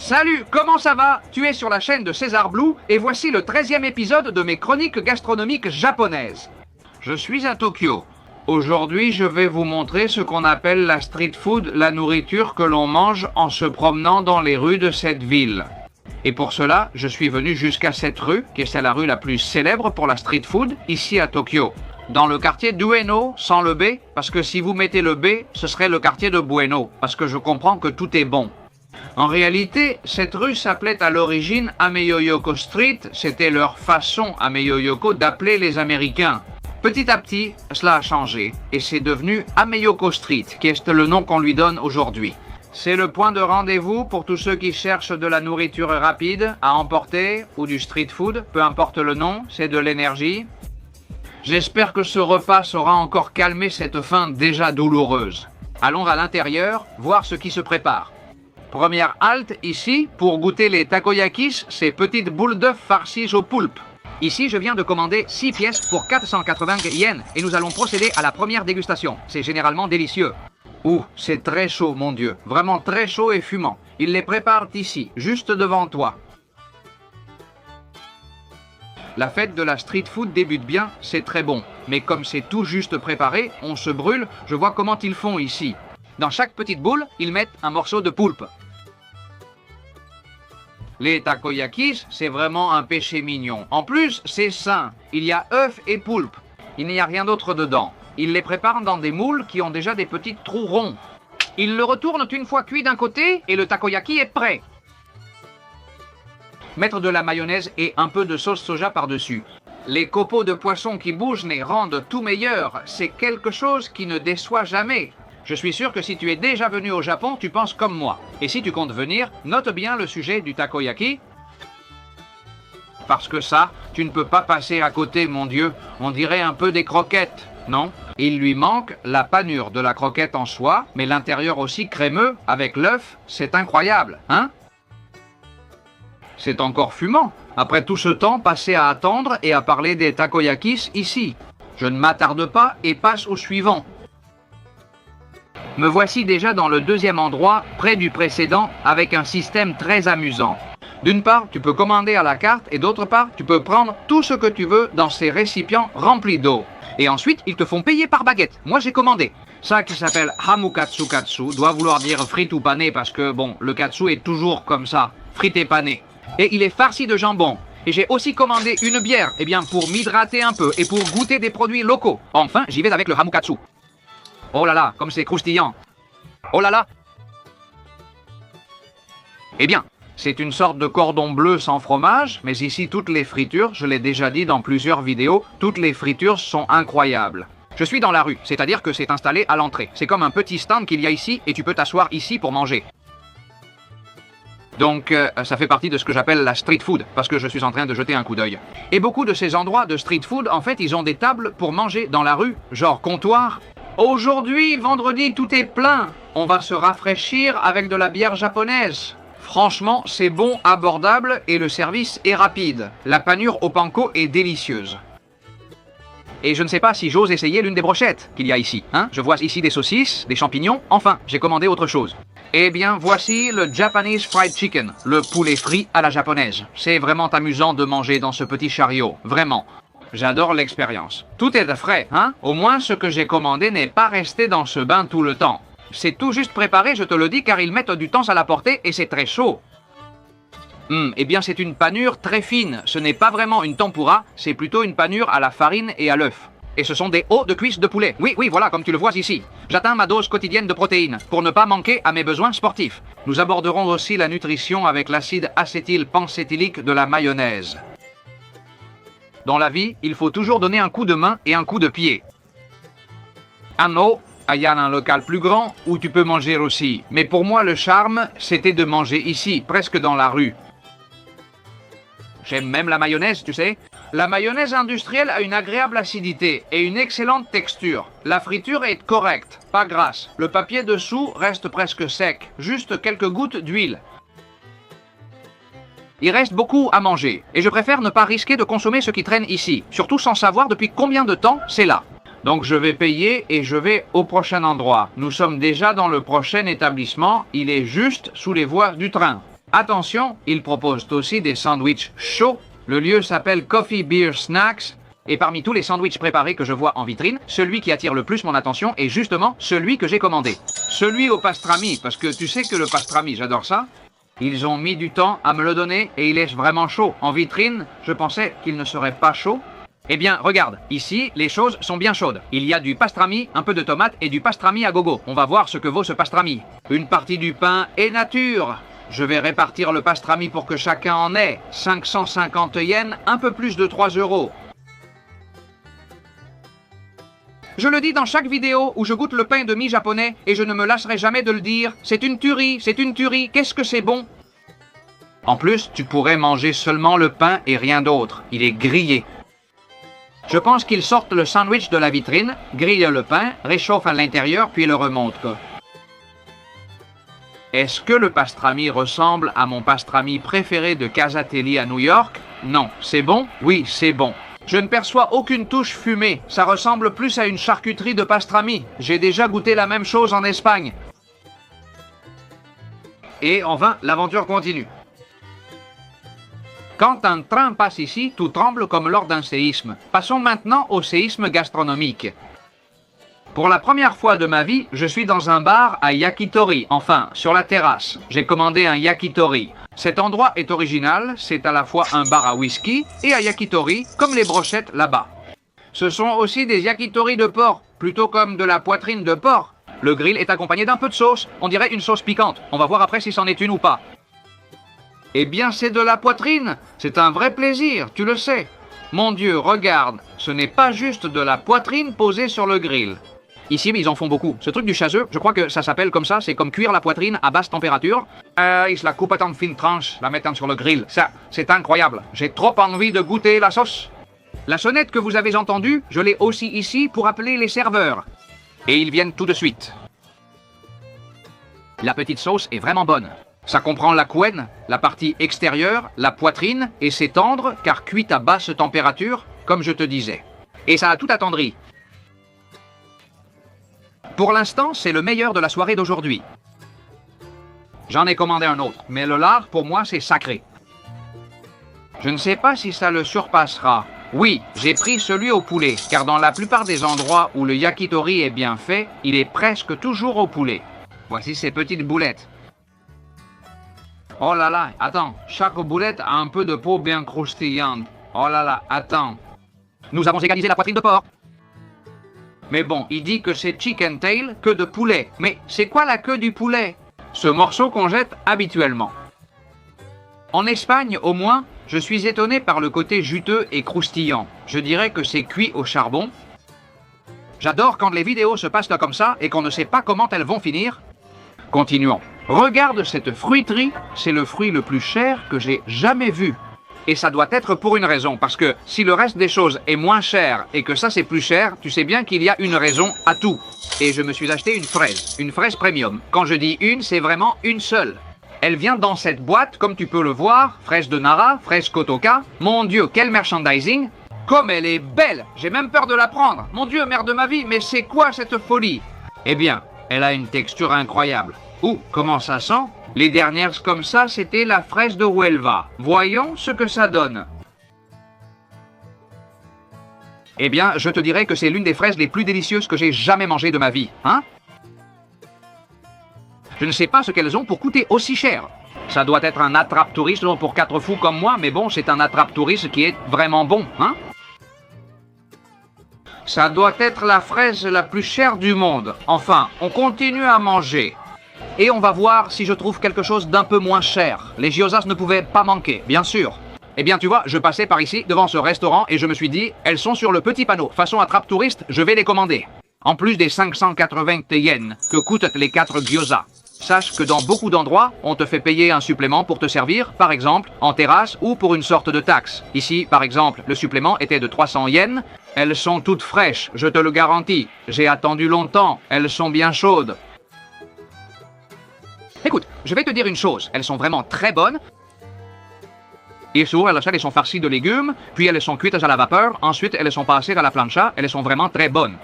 Salut, comment ça va? Tu es sur la chaîne de César Blue et voici le 13e épisode de mes chroniques gastronomiques japonaises. Je suis à Tokyo. Aujourd'hui, je vais vous montrer ce qu'on appelle la street food, la nourriture que l'on mange en se promenant dans les rues de cette ville. Et pour cela, je suis venu jusqu'à cette rue, qui est la rue la plus célèbre pour la street food, ici à Tokyo. Dans le quartier d'Ueno, sans le B, parce que si vous mettez le B, ce serait le quartier de Bueno, parce que je comprends que tout est bon. En réalité, cette rue s'appelait à l'origine Ameyoyoko Street, c'était leur façon, Ameyoyoko, d'appeler les Américains. Petit à petit, cela a changé, et c'est devenu Ameyoko Street, qui est le nom qu'on lui donne aujourd'hui. C'est le point de rendez-vous pour tous ceux qui cherchent de la nourriture rapide, à emporter, ou du street food, peu importe le nom, c'est de l'énergie. J'espère que ce repas saura encore calmer cette faim déjà douloureuse. Allons à l'intérieur, voir ce qui se prépare. Première halte ici, pour goûter les takoyakis, ces petites boules d'œuf farcies au poulpe. Ici, je viens de commander 6 pièces pour 480 yens et nous allons procéder à la première dégustation. C'est généralement délicieux. Ouh, c'est très chaud, mon Dieu. Vraiment très chaud et fumant. Ils les préparent ici, juste devant toi. La fête de la street food débute bien, c'est très bon. Mais comme c'est tout juste préparé, on se brûle, je vois comment ils font ici. Dans chaque petite boule, ils mettent un morceau de poulpe. Les takoyakis, c'est vraiment un péché mignon. En plus, c'est sain. Il y a œufs et poulpe. Il n'y a rien d'autre dedans. Ils les préparent dans des moules qui ont déjà des petits trous ronds. Ils le retournent une fois cuit d'un côté et le takoyaki est prêt. Mettre de la mayonnaise et un peu de sauce soja par-dessus. Les copeaux de poisson qui bougent les rendent tout meilleurs. C'est quelque chose qui ne déçoit jamais. Je suis sûr que si tu es déjà venu au Japon, tu penses comme moi. Et si tu comptes venir, note bien le sujet du takoyaki. Parce que ça, tu ne peux pas passer à côté, mon Dieu. On dirait un peu des croquettes, non? Il lui manque la panure de la croquette en soi, mais l'intérieur aussi crémeux, avec l'œuf, c'est incroyable, hein? C'est encore fumant. Après tout ce temps passé à attendre et à parler des takoyakis ici. Je ne m'attarde pas et passe au suivant. Me voici déjà dans le deuxième endroit, près du précédent, avec un système très amusant. D'une part, tu peux commander à la carte et d'autre part, tu peux prendre tout ce que tu veux dans ces récipients remplis d'eau. Et ensuite, ils te font payer par baguette. Moi, j'ai commandé. Ça qui s'appelle Hamukatsu Katsu doit vouloir dire frite ou pané parce que, bon, le katsu est toujours comme ça, frité pané. Et il est farci de jambon. Et j'ai aussi commandé une bière, eh bien, pour m'hydrater un peu et pour goûter des produits locaux. Enfin, j'y vais avec le Hamukatsu. Oh là là, comme c'est croustillant. Oh là là. Eh bien, c'est une sorte de cordon bleu sans fromage, mais ici toutes les fritures, je l'ai déjà dit dans plusieurs vidéos, toutes les fritures sont incroyables. Je suis dans la rue, c'est-à-dire que c'est installé à l'entrée. C'est comme un petit stand qu'il y a ici et tu peux t'asseoir ici pour manger. Donc, ça fait partie de ce que j'appelle la street food, parce que je suis en train de jeter un coup d'œil. Et beaucoup de ces endroits de street food, en fait, ils ont des tables pour manger dans la rue, genre comptoir. Aujourd'hui, vendredi, tout est plein. On va se rafraîchir avec de la bière japonaise. Franchement, c'est bon, abordable et le service est rapide. La panure au panko est délicieuse. Et je ne sais pas si j'ose essayer l'une des brochettes qu'il y a ici. Hein? Je vois ici des saucisses, des champignons. Enfin, j'ai commandé autre chose. Eh bien, voici le Japanese Fried Chicken, le poulet frit à la japonaise. C'est vraiment amusant de manger dans ce petit chariot, vraiment. J'adore l'expérience. Tout est frais, hein? Au moins, ce que j'ai commandé n'est pas resté dans ce bain tout le temps. C'est tout juste préparé, je te le dis, car ils mettent du temps à l'apporter et c'est très chaud. Eh bien, c'est une panure très fine. Ce n'est pas vraiment une tempura, c'est plutôt une panure à la farine et à l'œuf. Et ce sont des os de cuisses de poulet. Oui, voilà, comme tu le vois ici. J'atteins ma dose quotidienne de protéines, pour ne pas manquer à mes besoins sportifs. Nous aborderons aussi la nutrition avec l'acide acétylpensétylique de la mayonnaise. Dans la vie, il faut toujours donner un coup de main et un coup de pied. Il y a un local plus grand où tu peux manger aussi. Mais pour moi, le charme, c'était de manger ici, presque dans la rue. J'aime même la mayonnaise, tu sais. La mayonnaise industrielle a une agréable acidité et une excellente texture. La friture est correcte, pas grasse. Le papier dessous reste presque sec, juste quelques gouttes d'huile. Il reste beaucoup à manger, et je préfère ne pas risquer de consommer ce qui traîne ici, surtout sans savoir depuis combien de temps c'est là. Donc je vais payer et je vais au prochain endroit. Nous sommes déjà dans le prochain établissement, il est juste sous les voies du train. Attention, ils proposent aussi des sandwichs chauds. Le lieu s'appelle Coffee Beer Snacks. Et parmi tous les sandwichs préparés que je vois en vitrine, celui qui attire le plus mon attention est justement celui que j'ai commandé. Celui au pastrami, parce que tu sais que le pastrami, j'adore ça. Ils ont mis du temps à me le donner et il est vraiment chaud. En vitrine, je pensais qu'il ne serait pas chaud. Eh bien, regarde, ici, les choses sont bien chaudes. Il y a du pastrami, un peu de tomate et du pastrami à gogo. On va voir ce que vaut ce pastrami. Une partie du pain est nature. Je vais répartir le pastrami pour que chacun en ait. 550 yens, un peu plus de 3 €. Je le dis dans chaque vidéo où je goûte le pain de mie japonais et je ne me lasserai jamais de le dire. C'est une tuerie, qu'est-ce que c'est bon. En plus, tu pourrais manger seulement le pain et rien d'autre. Il est grillé. Je pense qu'ils sortent le sandwich de la vitrine, grillent le pain, réchauffent à l'intérieur puis le remontent. Est-ce que le pastrami ressemble à mon pastrami préféré de Casatelli à New York? Non. C'est bon? Oui, c'est bon. Je ne perçois aucune touche fumée. Ça ressemble plus à une charcuterie de pastrami. J'ai déjà goûté la même chose en Espagne. Et enfin, l'aventure continue. Quand un train passe ici, tout tremble comme lors d'un séisme. Passons maintenant au séisme gastronomique. Pour la première fois de ma vie, je suis dans un bar à Yakitori, enfin, sur la terrasse. J'ai commandé un yakitori. Cet endroit est original, c'est à la fois un bar à whisky et à yakitori, comme les brochettes là-bas. Ce sont aussi des yakitori de porc, plutôt comme de la poitrine de porc. Le grill est accompagné d'un peu de sauce, on dirait une sauce piquante. On va voir après si c'en est une ou pas. Eh bien, c'est de la poitrine. C'est un vrai plaisir, tu le sais. Mon Dieu, regarde, ce n'est pas juste de la poitrine posée sur le grill. Ici, ils en font beaucoup. Ce truc du chaseux, je crois que ça s'appelle comme ça, c'est comme cuire la poitrine à basse température. Ils se la coupent en fines tranches, la mettent sur le grill. Ça, c'est incroyable. J'ai trop envie de goûter la sauce. La sonnette que vous avez entendue, je l'ai aussi ici pour appeler les serveurs. Et ils viennent tout de suite. La petite sauce est vraiment bonne. Ça comprend la couenne, la partie extérieure, la poitrine, et c'est tendre car cuite à basse température, comme je te disais. Et ça a tout attendri. Pour l'instant, c'est le meilleur de la soirée d'aujourd'hui. J'en ai commandé un autre, mais le lard, pour moi, c'est sacré. Je ne sais pas si ça le surpassera. Oui, j'ai pris celui au poulet, car dans la plupart des endroits où le yakitori est bien fait, il est presque toujours au poulet. Voici ces petites boulettes. Oh là là, attends, chaque boulette a un peu de peau bien croustillante. Oh là là, attends. Nous avons égalisé la poitrine de porc. Mais bon, il dit que c'est chicken tail, queue de poulet. Mais c'est quoi la queue du poulet? Ce morceau qu'on jette habituellement. En Espagne, au moins, je suis étonné par le côté juteux et croustillant. Je dirais que c'est cuit au charbon. J'adore quand les vidéos se passent là comme ça et qu'on ne sait pas comment elles vont finir. Continuons. Regarde cette fruiterie, c'est le fruit le plus cher que j'ai jamais vu. Et ça doit être pour une raison, parce que si le reste des choses est moins cher et que ça c'est plus cher, tu sais bien qu'il y a une raison à tout. Et je me suis acheté une fraise premium. Quand je dis une, c'est vraiment une seule. Elle vient dans cette boîte, comme tu peux le voir, fraise de Nara, fraise Kotoka. Mon Dieu, quel merchandising! Comme elle est belle! J'ai même peur de la prendre. Mon Dieu, mère de ma vie, mais c'est quoi cette folie? Eh bien, elle a une texture incroyable. Ouh, comment ça sent? Les dernières comme ça, c'était la fraise de Huelva. Voyons ce que ça donne. Eh bien, je te dirais que c'est l'une des fraises les plus délicieuses que j'ai jamais mangées de ma vie, hein? Je ne sais pas ce qu'elles ont pour coûter aussi cher. Ça doit être un attrape-touriste pour 4 fous comme moi, mais bon, c'est un attrape-touriste qui est vraiment bon, hein? Ça doit être la fraise la plus chère du monde. Enfin, on continue à manger. Et on va voir si je trouve quelque chose d'un peu moins cher. Les gyozas ne pouvaient pas manquer, bien sûr. Eh bien, tu vois, je passais par ici, devant ce restaurant, et je me suis dit, elles sont sur le petit panneau. Façon attrape-touriste, je vais les commander. En plus des 580 yens que coûtent les 4 gyozas. Sache que dans beaucoup d'endroits, on te fait payer un supplément pour te servir, par exemple, en terrasse ou pour une sorte de taxe. Ici, par exemple, le supplément était de 300 yens. Elles sont toutes fraîches, je te le garantis. J'ai attendu longtemps, elles sont bien chaudes. Écoute, je vais te dire une chose, elles sont vraiment très bonnes. Et souvent, elles sont farcies de légumes, puis elles sont cuites à la vapeur, ensuite elles sont passées à la plancha, elles sont vraiment très bonnes.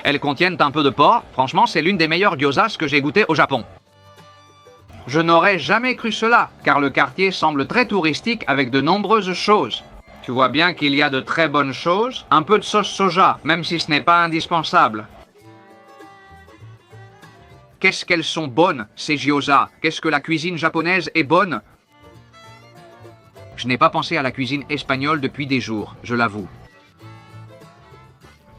Elles contiennent un peu de porc, franchement c'est l'une des meilleures gyozas que j'ai goûtées au Japon. Je n'aurais jamais cru cela, car le quartier semble très touristique avec de nombreuses choses. Tu vois bien qu'il y a de très bonnes choses, un peu de sauce soja, même si ce n'est pas indispensable. Qu'est-ce qu'elles sont bonnes, ces gyoza? Qu'est-ce que la cuisine japonaise est bonne? Je n'ai pas pensé à la cuisine espagnole depuis des jours, je l'avoue.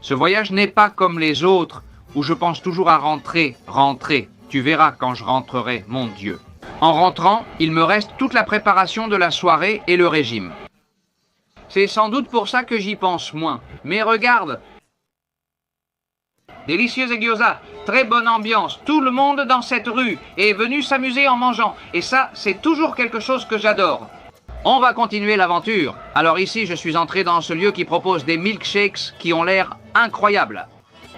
Ce voyage n'est pas comme les autres, où je pense toujours à rentrer. Tu verras quand je rentrerai, mon Dieu. En rentrant, il me reste toute la préparation de la soirée et le régime. C'est sans doute pour ça que j'y pense moins. Mais regarde! Délicieux gyoza, très bonne ambiance, tout le monde dans cette rue est venu s'amuser en mangeant. Et ça, c'est toujours quelque chose que j'adore. On va continuer l'aventure. Alors ici, je suis entré dans ce lieu qui propose des milkshakes qui ont l'air incroyables.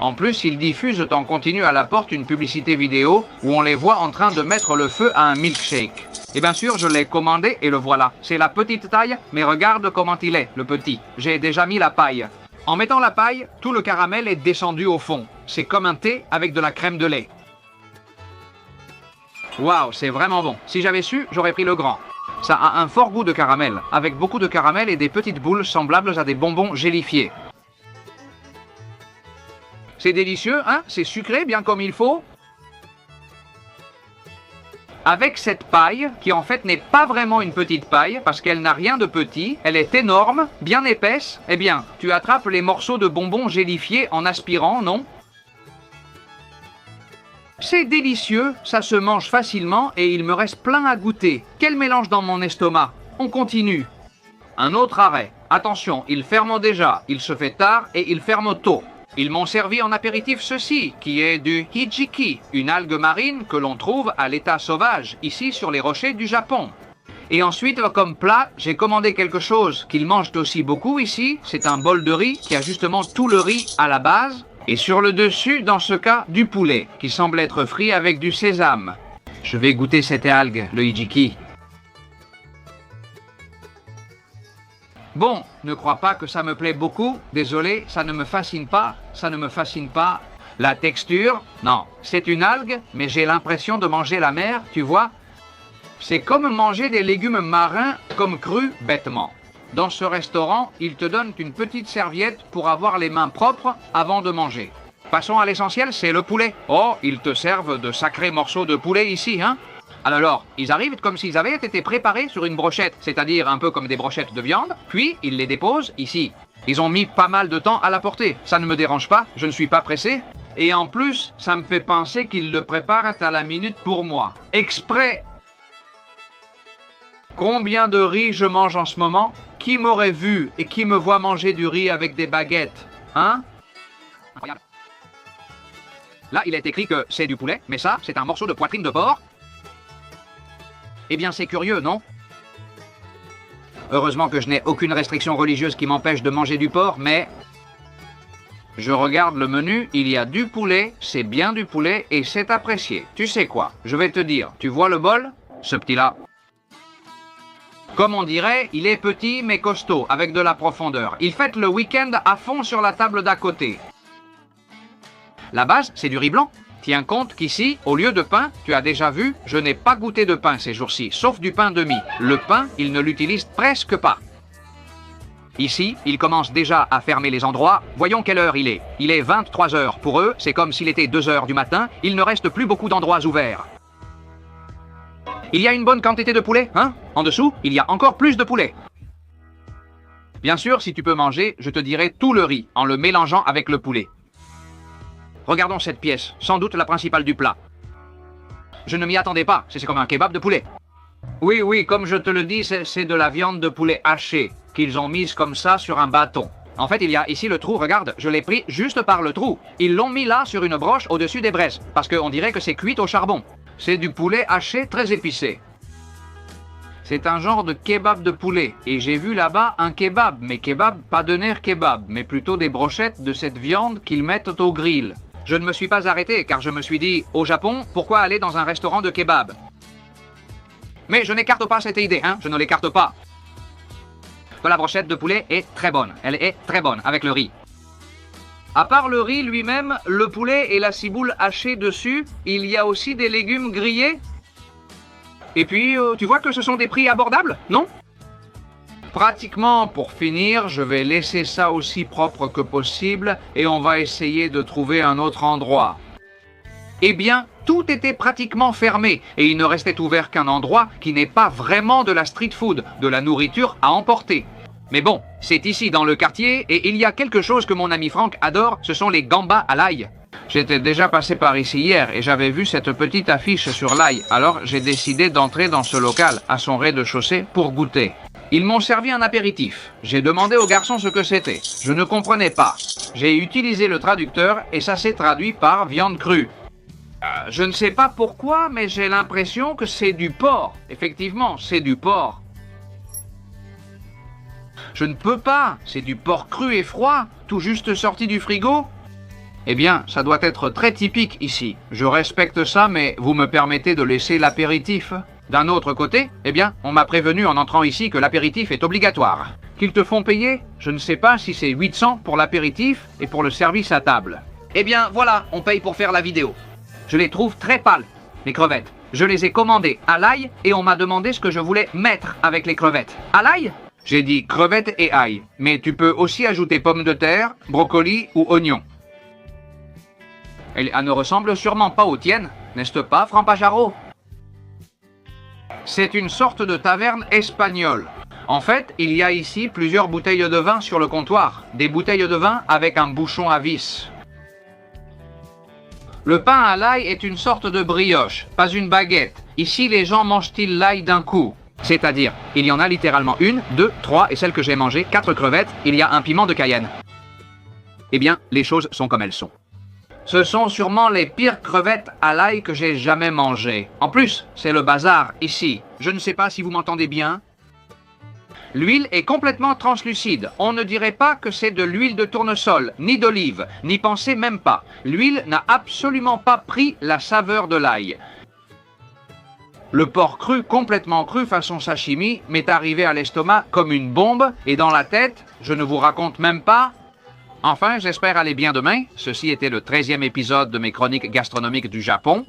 En plus, ils diffusent en continu à la porte une publicité vidéo où on les voit en train de mettre le feu à un milkshake. Et bien sûr, je l'ai commandé et le voilà. C'est la petite taille, mais regarde comment il est, le petit. J'ai déjà mis la paille. En mettant la paille, tout le caramel est descendu au fond. C'est comme un thé avec de la crème de lait. Waouh, c'est vraiment bon. Si j'avais su, j'aurais pris le grand. Ça a un fort goût de caramel, avec beaucoup de caramel et des petites boules semblables à des bonbons gélifiés. C'est délicieux, hein? C'est sucré, bien comme il faut. Avec cette paille, qui en fait n'est pas vraiment une petite paille, parce qu'elle n'a rien de petit, elle est énorme, bien épaisse, eh bien, tu attrapes les morceaux de bonbons gélifiés en aspirant, non? C'est délicieux, ça se mange facilement et il me reste plein à goûter. Quel mélange dans mon estomac. On continue. Un autre arrêt. Attention, ils ferment déjà, il se fait tard et ils ferment tôt. Ils m'ont servi en apéritif ceci, qui est du hijiki, une algue marine que l'on trouve à l'état sauvage, ici sur les rochers du Japon. Et ensuite, comme plat, j'ai commandé quelque chose qu'ils mangent aussi beaucoup ici. C'est un bol de riz qui a justement tout le riz à la base. Et sur le dessus, dans ce cas, du poulet, qui semble être frit avec du sésame. Je vais goûter cette algue, le hijiki. Bon, ne crois pas que ça me plaît beaucoup. Désolé, ça ne me fascine pas. Ça ne me fascine pas. La texture, non, c'est une algue, mais j'ai l'impression de manger la mer, tu vois. C'est comme manger des légumes marins comme crus, bêtement. Dans ce restaurant, ils te donnent une petite serviette pour avoir les mains propres avant de manger. Passons à l'essentiel, c'est le poulet. Oh, ils te servent de sacrés morceaux de poulet ici, hein? Alors, ils arrivent comme s'ils avaient été préparés sur une brochette, c'est-à-dire un peu comme des brochettes de viande, puis ils les déposent ici. Ils ont mis pas mal de temps à la porter. Ça ne me dérange pas, je ne suis pas pressé. Et en plus, ça me fait penser qu'ils le préparent à la minute pour moi. Exprès. Combien de riz je mange en ce moment? Qui m'aurait vu et qui me voit manger du riz avec des baguettes? Hein? Incroyable. Là, il est écrit que c'est du poulet, mais ça, c'est un morceau de poitrine de porc. Eh bien, c'est curieux, non? Heureusement que je n'ai aucune restriction religieuse qui m'empêche de manger du porc, mais... Je regarde le menu, il y a du poulet, c'est bien du poulet et c'est apprécié. Tu sais quoi? Je vais te dire, tu vois le bol? Ce petit-là. Comme on dirait, il est petit mais costaud, avec de la profondeur. Il fête le week-end à fond sur la table d'à côté. La base, c'est du riz blanc. Tiens compte qu'ici, au lieu de pain, tu as déjà vu, je n'ai pas goûté de pain ces jours-ci, sauf du pain de mie. Le pain, ils ne l'utilisent presque pas. Ici, ils commencent déjà à fermer les endroits. Voyons quelle heure il est. Il est 23 h. Pour eux, c'est comme s'il était 2 h du matin. Il ne reste plus beaucoup d'endroits ouverts. Il y a une bonne quantité de poulet, hein? En dessous, il y a encore plus de poulet. Bien sûr, si tu peux manger, je te dirai tout le riz, en le mélangeant avec le poulet. Regardons cette pièce, sans doute la principale du plat. Je ne m'y attendais pas, c'est comme un kebab de poulet. Oui, comme je te le dis, c'est de la viande de poulet hachée, qu'ils ont mise comme ça sur un bâton. En fait, il y a ici le trou, regarde, je l'ai pris juste par le trou. Ils l'ont mis là sur une broche au-dessus des braises, parce qu'on dirait que c'est cuit au charbon. C'est du poulet haché très épicé. C'est un genre de kebab de poulet, et j'ai vu là-bas un kebab, mais kebab pas de nerf kebab, mais plutôt des brochettes de cette viande qu'ils mettent au grill. Je ne me suis pas arrêté, car je me suis dit, au Japon, pourquoi aller dans un restaurant de kebab? Mais je n'écarte pas cette idée, hein, je ne l'écarte pas. Que la brochette de poulet est très bonne, elle est très bonne, avec le riz. À part le riz lui-même, le poulet et la ciboule hachée dessus, il y a aussi des légumes grillés. Et puis, tu vois que ce sont des prix abordables, non? Pratiquement, pour finir, je vais laisser ça aussi propre que possible et on va essayer de trouver un autre endroit. Eh bien, tout était pratiquement fermé et il ne restait ouvert qu'un endroit qui n'est pas vraiment de la street food, de la nourriture à emporter. Mais bon, c'est ici dans le quartier et il y a quelque chose que mon ami Franck adore, ce sont les gambas à l'ail. J'étais déjà passé par ici hier et j'avais vu cette petite affiche sur l'ail, alors j'ai décidé d'entrer dans ce local à son rez-de-chaussée pour goûter. Ils m'ont servi un apéritif. J'ai demandé au garçon ce que c'était. Je ne comprenais pas. J'ai utilisé le traducteur et ça s'est traduit par viande crue. Je ne sais pas pourquoi, mais j'ai l'impression que c'est du porc. Effectivement, c'est du porc. Je ne peux pas, c'est du porc cru et froid, tout juste sorti du frigo. Eh bien, ça doit être très typique ici. Je respecte ça, mais vous me permettez de laisser l'apéritif? D'un autre côté, eh bien, on m'a prévenu en entrant ici que l'apéritif est obligatoire. Qu'ils te font payer? Je ne sais pas si c'est 800 pour l'apéritif et pour le service à table. Eh bien, voilà, on paye pour faire la vidéo. Je les trouve très pâles, les crevettes. Je les ai commandées à l'ail et on m'a demandé ce que je voulais mettre avec les crevettes. À l'ail? J'ai dit crevettes et ail, mais tu peux aussi ajouter pommes de terre, brocolis ou oignons. Elle ne ressemble sûrement pas aux tiennes, n'est-ce pas, Franck Pajaro? C'est une sorte de taverne espagnole. En fait, il y a ici plusieurs bouteilles de vin sur le comptoir. Des bouteilles de vin avec un bouchon à vis. Le pain à l'ail est une sorte de brioche, pas une baguette. Ici, les gens mangent-ils l'ail d'un coup? C'est-à-dire, il y en a littéralement 1, 2, 3 et celle que j'ai mangée, 4 crevettes, il y a un piment de Cayenne. Eh bien, les choses sont comme elles sont. Ce sont sûrement les pires crevettes à l'ail que j'ai jamais mangées. En plus, c'est le bazar ici. Je ne sais pas si vous m'entendez bien. L'huile est complètement translucide. On ne dirait pas que c'est de l'huile de tournesol, ni d'olive, n'y pensez même pas. L'huile n'a absolument pas pris la saveur de l'ail. Le porc cru, complètement cru façon sashimi, m'est arrivé à l'estomac comme une bombe et dans la tête, je ne vous raconte même pas. Enfin, j'espère aller bien demain. Ceci était le 13e épisode de mes chroniques gastronomiques du Japon.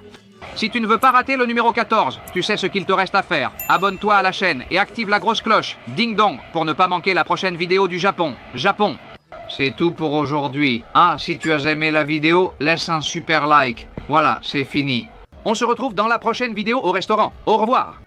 Si tu ne veux pas rater le numéro 14, tu sais ce qu'il te reste à faire. Abonne-toi à la chaîne et active la grosse cloche, ding dong, pour ne pas manquer la prochaine vidéo du Japon. Japon. C'est tout pour aujourd'hui. Ah, si tu as aimé la vidéo, laisse un super like. Voilà, c'est fini. On se retrouve dans la prochaine vidéo au restaurant. Au revoir.